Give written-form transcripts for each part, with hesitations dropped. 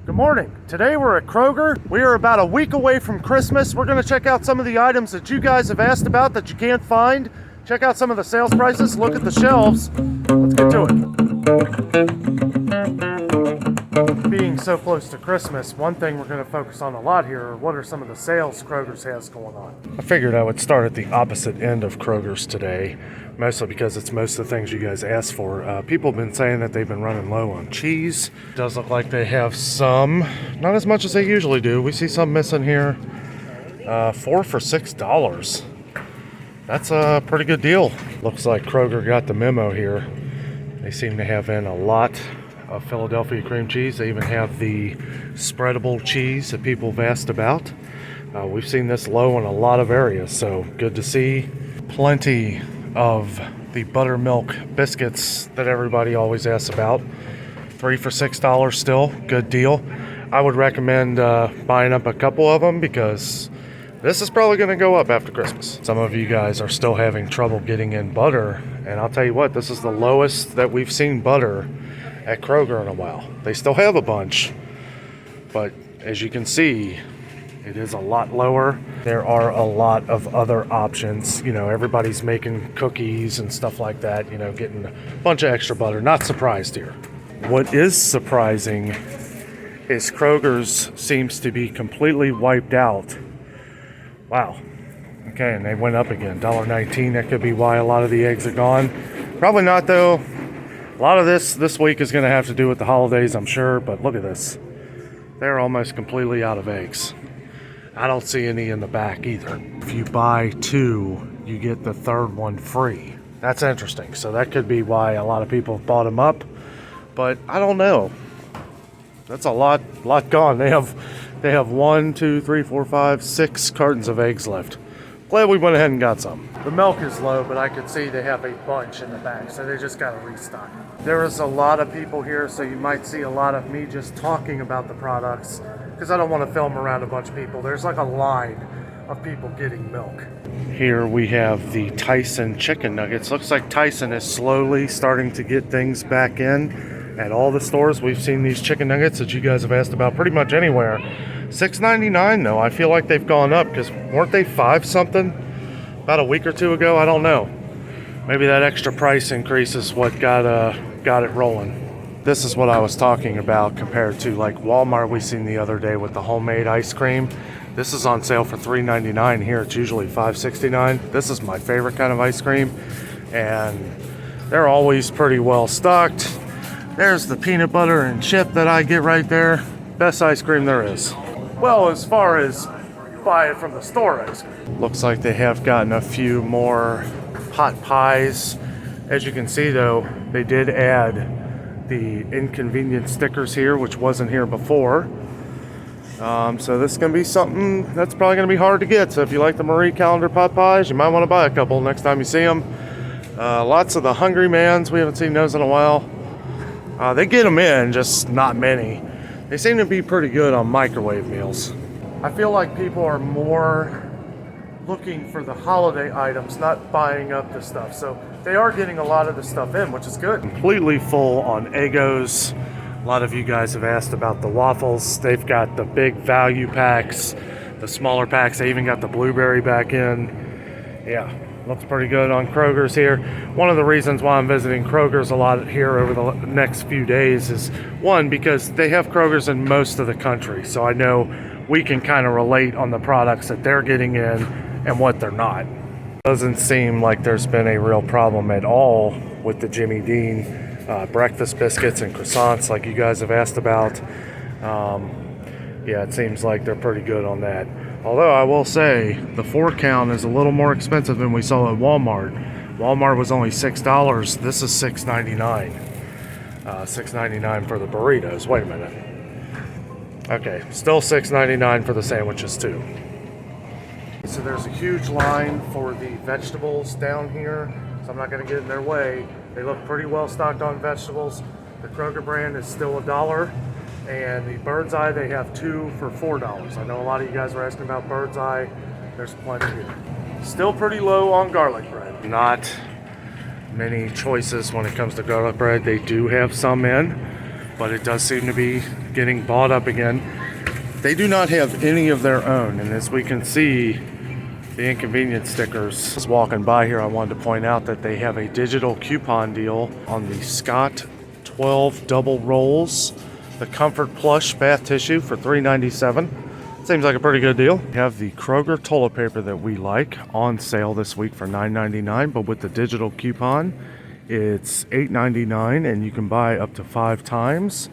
Good morning. Today we're at Kroger. We are about a week away from Christmas. We're going to check out some of the items that you guys have asked about that you can't find. Check out some of the sales prices, look at the shelves. Let's get to it. Being so close to Christmas, one thing we're going to focus on a lot here are what are some of the sales Kroger's has going on. I figured I would start at the opposite end of Kroger's today, mostly because it's most of the things you guys asked for. People have been saying that they've been running low on cheese. Does look like they have some, not as much as they usually do. We see some missing here. 4 for $6. That's a pretty good deal. Looks like Kroger got the memo here. They seem to have in a lot of Philadelphia cream cheese. They even have the spreadable cheese that people have asked about. We've seen this low in a lot of areas, so good to see. Plenty of the buttermilk biscuits that everybody always asks about. 3 for $6 still, good deal. I would recommend buying up a couple of them because this is probably going to go up after Christmas. Some of you guys are still having trouble getting in butter, and I'll tell you what, this is the lowest that we've seen butter at Kroger in a while. They still have a bunch, but as you can see, it is a lot lower. There are a lot of other options. You know, everybody's making cookies and stuff like that, you know, getting a bunch of extra butter. Not surprised here. What is surprising is Kroger's seems to be completely wiped out. Wow. Okay, and they went up again, $1.19. That could be why a lot of the eggs are gone. Probably not, though. A lot of this week is going to have to do with the holidays, I'm sure, but look at this. They're almost completely out of eggs. I don't see any in the back either. If you buy 2, you get the third one free. That's interesting. So that could be why a lot of people have bought them up, but I don't know. That's a lot gone. They have 1, 2, 3, 4, 5, 6 cartons of eggs left. Glad we went ahead and got some. The milk is low, but I could see they have a bunch in the back, so they just got to restock. There is a lot of people here, so you might see a lot of me just talking about the products because I don't want to film around a bunch of people. There's like a line of people getting milk. Here we have the Tyson chicken nuggets. Looks like Tyson is slowly starting to get things back in at all the stores. We've seen these chicken nuggets that you guys have asked about pretty much anywhere. $6.99 though. I feel like they've gone up because weren't they 5 something about a week or 2 ago? I don't know. Maybe that extra price increase is what got it rolling. This is what I was talking about compared to like Walmart we seen the other day with the homemade ice cream. This is on sale for $3.99 here. It's usually $5.69. This is my favorite kind of ice cream, and they're always pretty well stocked. There's the peanut butter and chip that I get right there. Best ice cream there is. Well, as far as buy it from the store ice cream. Looks like they have gotten a few more hot pies. As you can see though, they did add the inconvenient stickers here, which wasn't here before. So this is going to be something that's probably going to be hard to get. So if you like the Marie Callender pot pies, you might want to buy a couple next time you see them. Lots of the Hungry Mans. We haven't seen those in a while. They get them in, just not many. They seem to be pretty good on microwave meals. I feel like people are more looking for the holiday items, not buying up the stuff. So they are getting a lot of the stuff in, which is good. Completely full on Eggos. A lot of you guys have asked about the waffles. They've got the big value packs, the smaller packs. They even got the blueberry back in. Yeah, looks pretty good on Kroger's here. One of the reasons why I'm visiting Kroger's a lot here over the next few days is, one, because they have Kroger's in most of the country. So I know we can kind of relate on the products that they're getting in and what they're not. Doesn't seem like there's been a real problem at all with the Jimmy Dean breakfast biscuits and croissants like you guys have asked about. Yeah, it seems like they're pretty good on that. Although I will say the 4 count is a little more expensive than we saw at Walmart. Walmart was only $6. This is $6.99. $6.99 for the burritos. Wait a minute. Okay, still $6.99 for the sandwiches too. So there's a huge line for the vegetables down here, so I'm not going to get in their way. They look pretty well stocked on vegetables. The Kroger brand is still $1, and the Bird's Eye, they have 2 for $4. I know a lot of you guys are asking about Bird's Eye. There's plenty here. Still pretty low on garlic bread. Not many choices when it comes to garlic bread. They do have some in. but it does seem to be getting bought up again. They do not have any of their own, and as we can see, the inconvenience stickers. Just walking by here, I wanted to point out that they have a digital coupon deal on the Scott 12 double rolls, the Comfort Plush bath tissue for $3.97. Seems like a pretty good deal. We have the Kroger toilet paper that we like on sale this week for $9.99, but with the digital coupon, it's $8.99, and you can buy up to 5 times.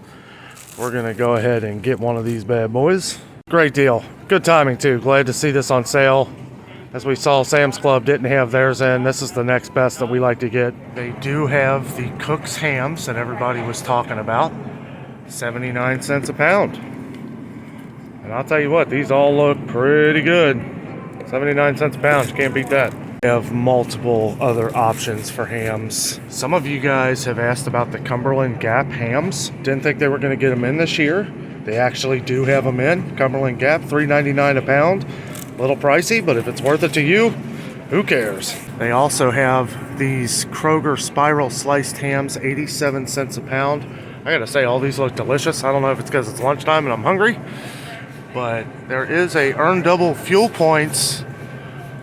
We're gonna go ahead and get one of these bad boys. Great deal. Good timing too. Glad to see this on sale. As we saw, Sam's Club didn't have theirs in. This is the next best that we like to get. They do have the Cook's hams that everybody was talking about. 79 cents a pound. And I'll tell you what, these all look pretty good. 79 cents a pound, you can't beat that. We have multiple other options for hams. Some of you guys have asked about the Cumberland Gap hams. Didn't think they were gonna get them in this year. They actually do have them in. Cumberland Gap, $3.99 a pound. A little pricey, but if it's worth it to you, who cares? They also have these Kroger spiral sliced hams, 87 cents a pound. I gotta say, all these look delicious. I don't know if it's because it's lunchtime and I'm hungry, but there is a earn double fuel points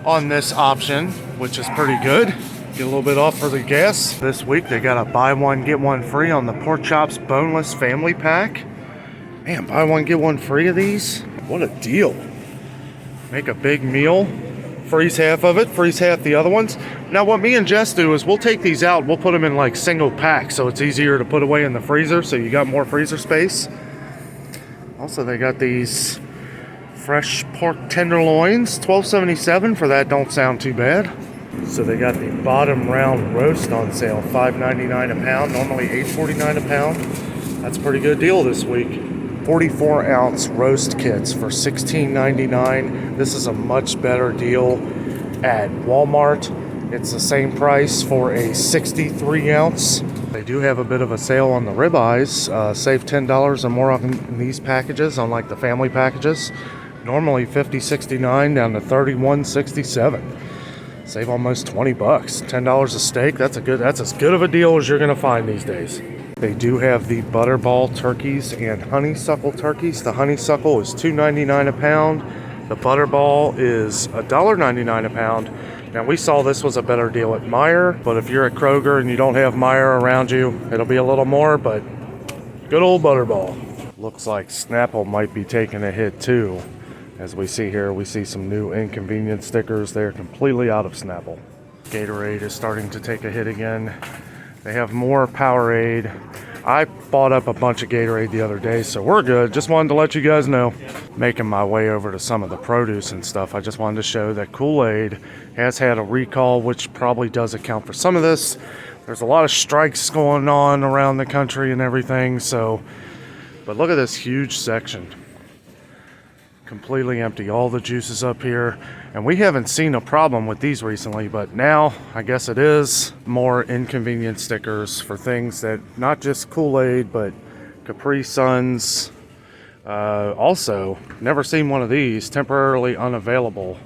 on this option, which is pretty good. Get a little bit off for the gas. This week they got a buy one, get one free on the Pork Chops Boneless Family Pack. Man, buy one, get one free of these? What a deal. Make a big meal, freeze half of it, freeze half the other ones. Now what me and Jess do is we'll take these out, we'll put them in like single packs so it's easier to put away in the freezer, so you got more freezer space. Also, they got these fresh pork tenderloins, $12.77 for that. Don't sound too bad. So they got the bottom round roast on sale, $5.99 a pound, normally $8.49 a pound. That's a pretty good deal this week. 44-ounce roast kits for $16.99. This is a much better deal at Walmart. It's the same price for a 63-ounce. They do have a bit of a sale on the ribeyes. Save $10 or more on these packages, on like the family packages. Normally $50.69 down to $31.67. Save almost 20 bucks. $10 a steak. That's as good of a deal as you're gonna find these days. They do have the butterball turkeys and honeysuckle turkeys. The honeysuckle is $2.99 a pound. The butterball is $1.99 a pound. Now we saw this was a better deal at Meijer, but if you're at Kroger and you don't have Meijer around you, it'll be a little more, but good old butterball. Looks like Snapple might be taking a hit too. As we see here, we see some new inconvenience stickers. They're completely out of Snapple. Gatorade is starting to take a hit again. They have more Powerade. I bought up a bunch of Gatorade the other day, so we're good. Just wanted to let you guys know. Making my way over to some of the produce and stuff, I just wanted to show that Kool-Aid has had a recall, which probably does account for some of this. There's a lot of strikes going on around the country and everything, so, but look at this huge section. Completely empty. All the juices up here, and we haven't seen a problem with these recently, but now I guess it is. More inconvenience stickers for things that not just Kool-Aid but Capri Suns. Also, never seen one of these. Temporarily unavailable,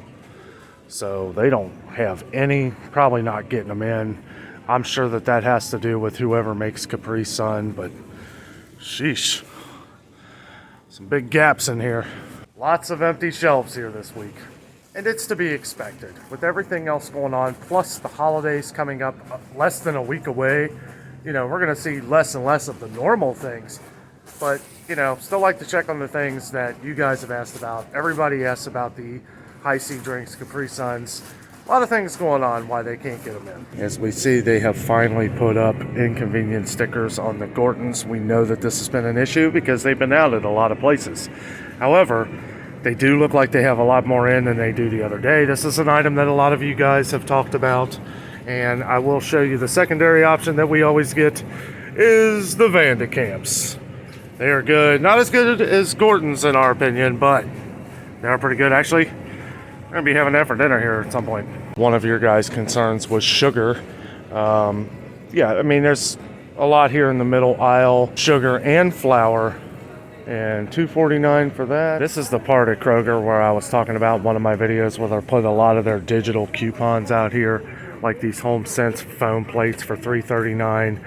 so they don't have any. Probably not getting them in. I'm sure that has to do with whoever makes Capri Sun, but sheesh, some big gaps in here. Lots of empty shelves here this week. And it's to be expected. With everything else going on, plus the holidays coming up less than a week away, you know, we're going to see less and less of the normal things. But, you know, still like to check on the things that you guys have asked about. Everybody asks about the high C drinks, Capri Suns. A lot of things going on why they can't get them in. As we see, they have finally put up inconvenience stickers on the Gortons. We know that this has been an issue because they've been out at a lot of places. However, they do look like they have a lot more in than they do the other day. This is an item that a lot of you guys have talked about, and I will show you the secondary option that we always get is the Vandicamps. They are good. Not as good as Gorton's in our opinion, but they are pretty good. Actually, we're going to be having that for dinner here at some point. One of your guys' concerns was sugar. Yeah, I mean, there's a lot here in the middle aisle. Sugar and flour. And $2.49 for that. This is the part at Kroger where I was talking about one of my videos where they put a lot of their digital coupons out here, like these Home Sense foam plates for $3.39.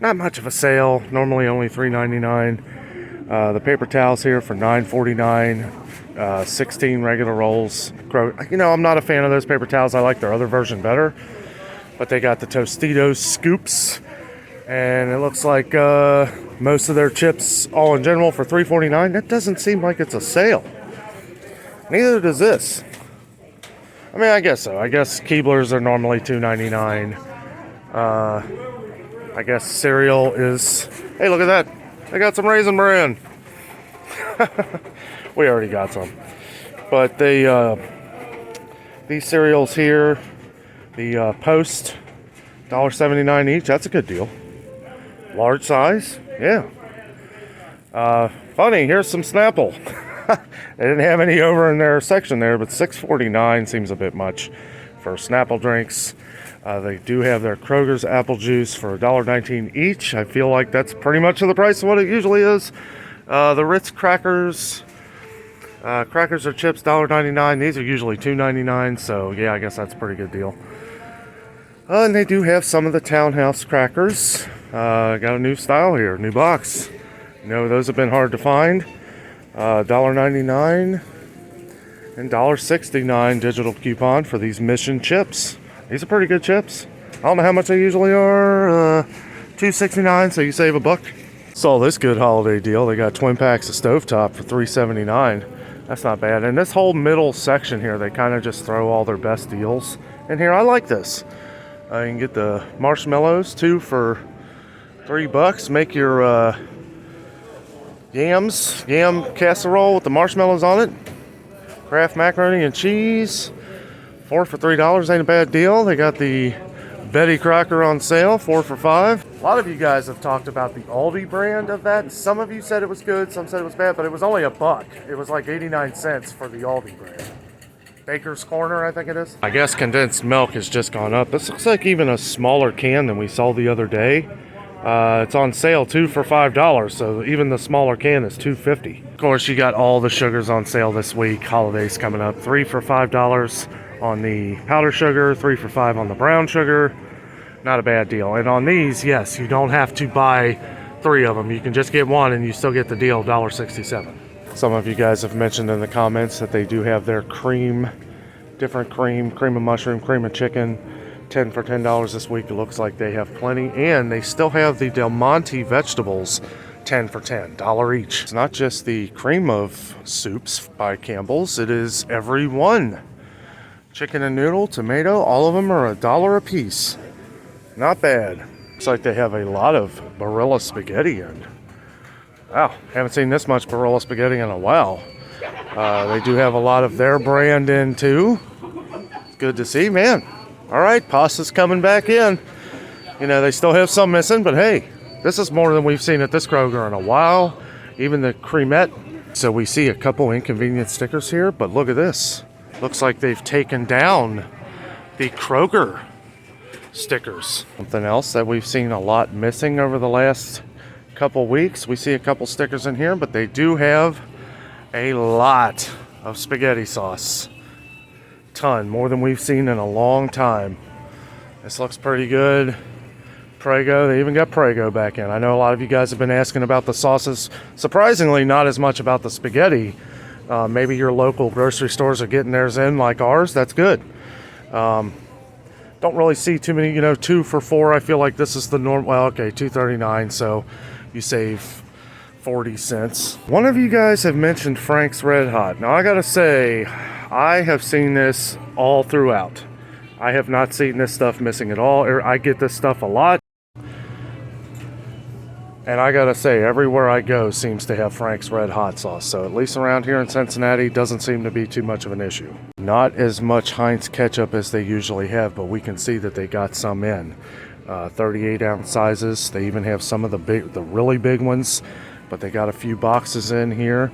Not much of a sale. Normally only $3.99. The paper towels here for $9.49. 16 regular rolls. You know, I'm not a fan of those paper towels. I like their other version better. But they got the Tostitos scoops. And it looks like most of their chips, all in general, for $3.49. That doesn't seem like it's a sale. Neither does this. I mean, I guess so. I guess Keebler's are normally $2.99. I guess cereal is... Hey, look at that. They got some Raisin Bran. We already got some. But they, these cereals here, the Post, $1.79 each. That's a good deal. Large size. Yeah. Funny, here's some Snapple. They didn't have any over in their section there, but $6.49 seems a bit much for Snapple drinks. They do have their Kroger's apple juice for $1.19 each. I feel like that's pretty much the price of what it usually is. The Ritz crackers. Crackers or chips, $1.99. These are usually $2.99, so yeah, I guess that's a pretty good deal. And they do have some of the Townhouse crackers. Got a new style here, new box. You know, those have been hard to find. $1.99 and $1.69 digital coupon for these Mission chips. These are pretty good chips. I don't know how much they usually are. $2.69, so you save $1. Saw this good holiday deal. They got twin packs of stovetop for $3.79. That's not bad. And this whole middle section here, they kind of just throw all their best deals in here. I like this. You can get the marshmallows, 2 for $3. Make your yam casserole with the marshmallows on it. Kraft macaroni and cheese, 4 for $3. Ain't a bad deal. They got the Betty Crocker on sale, 4 for $5. A lot of you guys have talked about the Aldi brand of that. Some of you said it was good, some said it was bad, but it was only $1. It was like 89 cents for the Aldi brand. Baker's Corner, I think it is. I guess condensed milk has just gone up. This looks like even a smaller can than we saw the other day. It's on sale 2 for $5, so even the smaller can is $2.50. Of course, you got all the sugars on sale this week. Holidays coming up. 3 for $5 on the powdered sugar, 3 for $5 on the brown sugar. Not a bad deal. And on these, yes, you don't have to buy 3 of them. You can just get one and you still get the deal, $1.67. Some of you guys have mentioned in the comments that they do have their cream, different cream of mushroom, cream of chicken, 10 for $10 this week. It looks like they have plenty. And they still have the Del Monte vegetables, 10 for $10 each. It's not just the cream of soups by Campbell's, it is every one. Chicken and noodle, tomato, all of them are $1 a piece. Not bad. Looks like they have a lot of Barilla spaghetti in. Wow, haven't seen this much Barilla spaghetti in a while. They do have a lot of their brand in too. It's good to see, man. All right, pasta's coming back in. You know, they still have some missing, but hey, this is more than we've seen at this Kroger in a while. Even the cremette. So we see a couple inconvenience stickers here, but look at this. Looks like they've taken down the Kroger stickers. Something else that we've seen a lot missing over the last couple weeks. We see a couple stickers in here, but they do have a lot of spaghetti sauce. Ton, more than we've seen in a long time. This looks pretty good. Prego, they even got Prego back in. I know a lot of you guys have been asking about the sauces. Surprisingly, not as much about the spaghetti. Maybe your local grocery stores are getting theirs in like ours. That's good. Don't really see too many, 2 for $4. I feel like this is the norm. Well, okay, $2.39, so you save 40 cents. One of you guys have mentioned Frank's Red Hot. Now, I gotta say, I have seen this all throughout. I have not seen this stuff missing at all. I get this stuff a lot. And I gotta say, everywhere I go seems to have Frank's Red Hot sauce. So at least around here in Cincinnati, doesn't seem to be too much of an issue. Not as much Heinz ketchup as they usually have, but we can see that they got some in. 38-ounce sizes. They even have some of the really big ones, but they got a few boxes in here.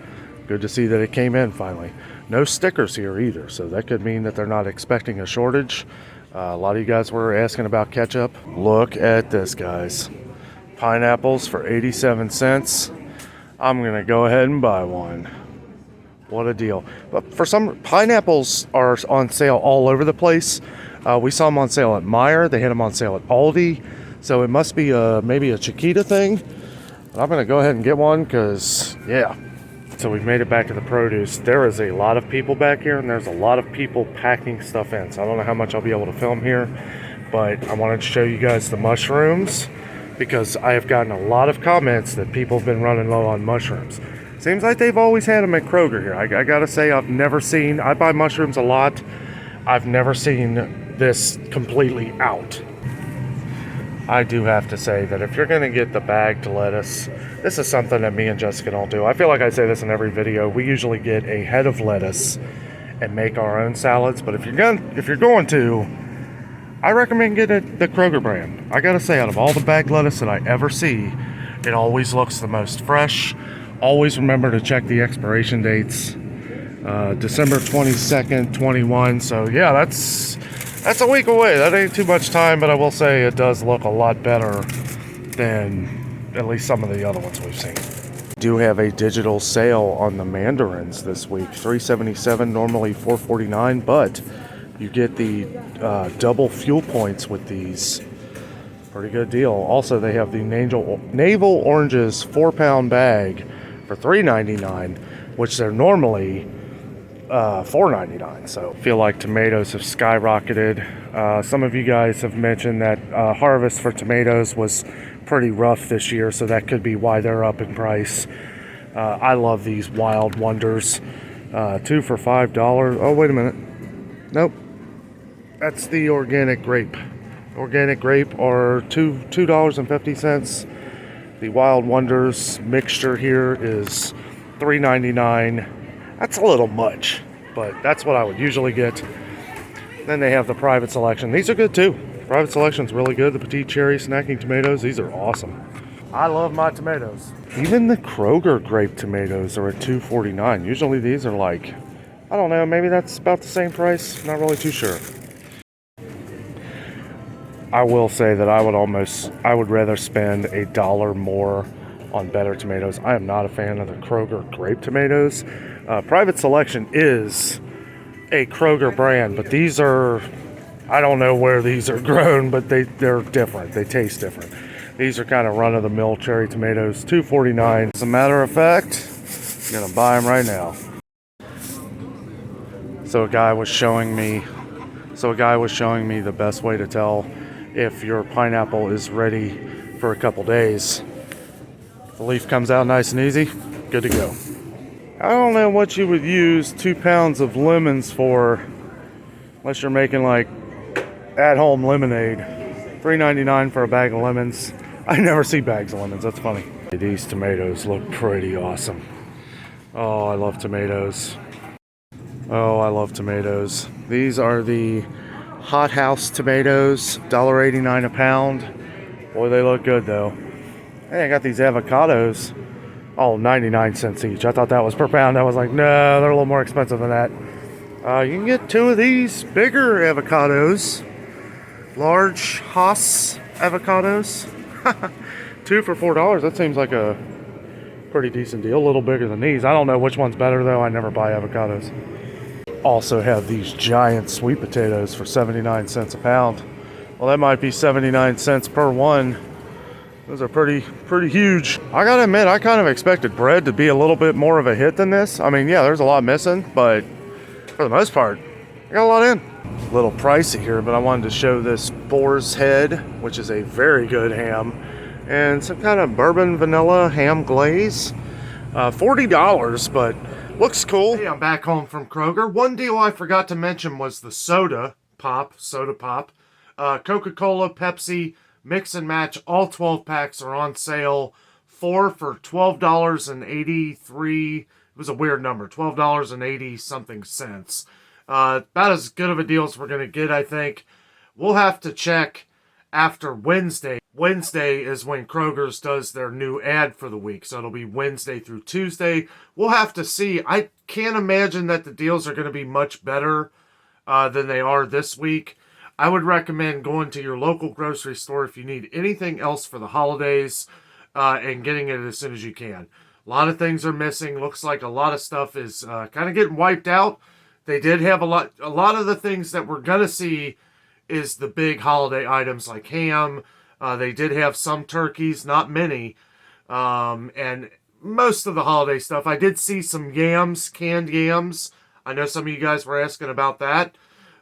Good to see that it came in finally. No stickers here either, so that could mean that they're not expecting a shortage. A lot of you guys were asking about ketchup. Look at this, guys. Pineapples for 87 cents. I'm gonna go ahead and buy one. What a deal. But for some, pineapples are on sale all over the place. We saw them on sale at Meijer. They had them on sale at Aldi. So it must be maybe a Chiquita thing. But I'm going to go ahead and get one because, yeah. So we've made it back to the produce. There is a lot of people back here, and there's a lot of people packing stuff in. So I don't know how much I'll be able to film here, but I wanted to show you guys the mushrooms because I have gotten a lot of comments that people have been running low on mushrooms. Seems like they've always had them at Kroger here. I gotta say, I buy mushrooms a lot. I've never seen this completely out. I do have to say that if you're going to get the bagged lettuce, this is something that me and Jessica don't do. I feel like I say this in every video. We usually get a head of lettuce and make our own salads. But if you're going to, I recommend getting the Kroger brand. I got to say, out of all the bagged lettuce that I ever see, it always looks the most fresh. Always remember to check the expiration dates. December 22nd, 21. So yeah, that's a week away. That ain't too much time, but I will say it does look a lot better than at least some of the other ones we've seen. Do have a digital sale on the mandarins this week. $3.77, normally $4.49, but you get the double fuel points with these. Pretty good deal. Also, they have the navel oranges 4-pound bag for $3.99, which they're normally $4.99. So I feel like tomatoes have skyrocketed. Some of you guys have mentioned that harvest for tomatoes was pretty rough this year, so that could be why they're up in price. I love these Wild Wonders. 2 for $5. Oh, wait a minute. Nope. That's the organic grape. Organic grape are $2.50. The Wild Wonders mixture here is $3.99. That's a little much, but that's what I would usually get. Then they have the private selection. These are good too. Private selection's really good. The petite cherry snacking tomatoes, these are awesome. I love my tomatoes. Even the Kroger grape tomatoes are at $2.49. Usually these are like, I don't know, maybe that's about the same price. Not really too sure. I will say that I would rather spend $1 more on better tomatoes. I am not a fan of the Kroger grape tomatoes. Private Selection is a Kroger brand, but these are, I don't know where these are grown, but they're different. They taste different. These are kind of run-of-the-mill cherry tomatoes, $2.49. As a matter of fact, I'm gonna buy them right now. So a guy was showing me the best way to tell if your pineapple is ready for a couple days. The leaf comes out nice and easy, good to go. I don't know what you would use 2 pounds of lemons for, unless you're making like at-home lemonade. $3.99 for a bag of lemons. I never see bags of lemons, that's funny. These tomatoes look pretty awesome. Oh, I love tomatoes. Oh, I love tomatoes. These are the Hot House tomatoes, $1.89 a pound. Boy, they look good though. Hey, I got these avocados. Oh, 99 cents each. I thought that was per pound. I was like, no, they're a little more expensive than that. You can get 2 of these bigger avocados. Large Hass avocados. 2 for $4. That seems like a pretty decent deal. A little bigger than these. I don't know which one's better though. I never buy avocados. Also have these giant sweet potatoes for 79 cents a pound. Well, that might be 79 cents per one. Those are pretty huge. I gotta admit, I kind of expected bread to be a little bit more of a hit than this. I mean, yeah, there's a lot missing, but for the most part, I got a lot in. A little pricey here, but I wanted to show this boar's head, which is a very good ham, and some kind of bourbon vanilla ham glaze. $40, but looks cool. Hey, I'm back home from Kroger. One deal I forgot to mention was the soda pop. Coca-Cola, Pepsi, mix and match, all 12 packs are on sale. 4 for $12.83. It was a weird number, $12.80 something cents. About as good of a deal as we're going to get, I think. We'll have to check after Wednesday. Wednesday is when Kroger's does their new ad for the week, so it'll be Wednesday through Tuesday. We'll have to see. I can't imagine that the deals are going to be much better than they are this week. I would recommend going to your local grocery store if you need anything else for the holidays and getting it as soon as you can. A lot of things are missing. Looks like a lot of stuff is kind of getting wiped out. They did have a lot of the things that we're going to see is the big holiday items like ham, They did have some turkeys, not many, and most of the holiday stuff. I did see some yams, canned yams. I know some of you guys were asking about that.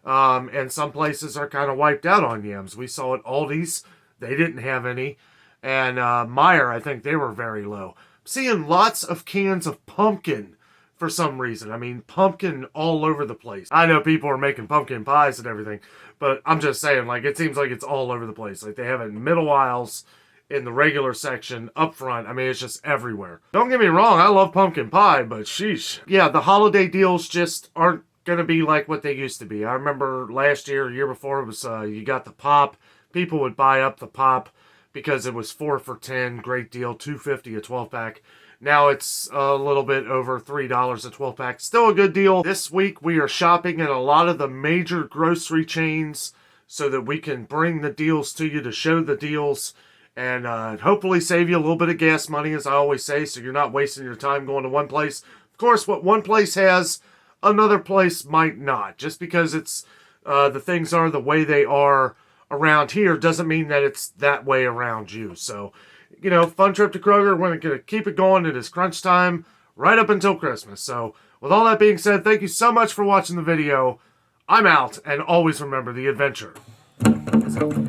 And some places are kind of wiped out on yams. We saw at Aldi's, they didn't have any. And Meijer, I think they were very low. Seeing lots of cans of pumpkin for some reason. I mean, pumpkin all over the place. I know people are making pumpkin pies and everything, but I'm just saying, like, it seems like it's all over the place. Like, they have it in middle aisles, in the regular section, up front. I mean, it's just everywhere. Don't get me wrong, I love pumpkin pie, but sheesh. Yeah, the holiday deals just aren't going to be like what they used to be. I remember last year, year before, it was you got the pop. People would buy up the pop because it was 4 for $10, great deal, $2.50 a 12-pack. Now it's a little bit over $3 a 12-pack. Still a good deal. This week we are shopping at a lot of the major grocery chains so that we can bring the deals to you, to show the deals, and hopefully save you a little bit of gas money, as I always say, so you're not wasting your time going to one place. Of course, what one place has, another place might not. Just because it's the things are the way they are around here doesn't mean that it's that way around you. So, you know, fun trip to Kroger. We're going to keep it going. It is crunch time right up until Christmas. So, with all that being said, thank you so much for watching the video. I'm out, and always remember, the adventure is over.